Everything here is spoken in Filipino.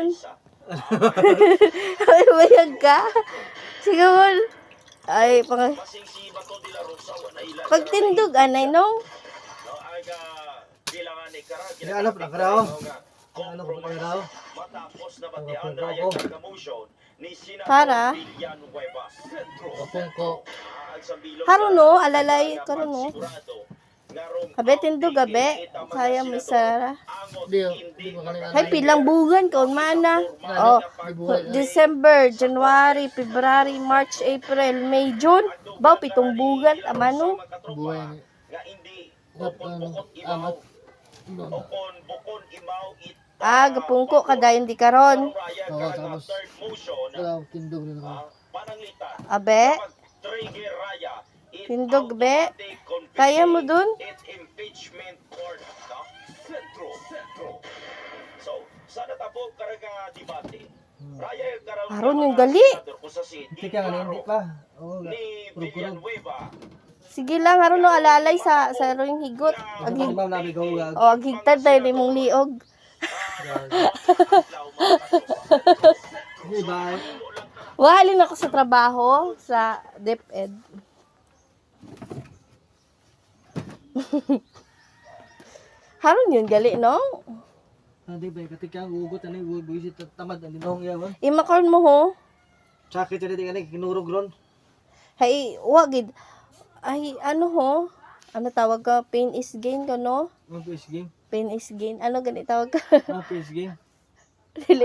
man. Ay, bayag ka. Sige mo. Ay, pagtindog, anay, no? Ano pa ka daw? Ano pa ka daw? Para? Kapungko. Haruno, alalay, karuno. Gabi, tindog, gabi. Kaya mo isara. Di ba kanina? Ay, pilang bugan ka, mana. Oh, December, January, February, March, April, May, June. Baw, 7 bugan, amano. Buhay ni. Amat. Ah, gapungko ka dayon di karon. Oo, tapos. Wala, tindog na ako. Abe, tindog, be. Kaya mo dun? Aron yung gali. Hindi ka nga, hindi pa. Oo, kurug-kurug. Sige lang, aron no alalay sa yung higot. Ang ma'am nabi ko gag. O, aghigtad tayo ni mong liog. Di ba? Wahalin ako sa trabaho sa DepEd. Haron yun gali, no? Hindi ba? Katika ang ugot, ano yung buwisit at tamad. Ano nung yawan? Imakon mo ho. Sakit siya dito ka na, kinurog ron. Hay, wagid. Ay, ano ho? Ano tawag ka? Pain is gain ka, no? Ang PS game. Pain is gain. Ano ganit tawag ka? PS game. Dili.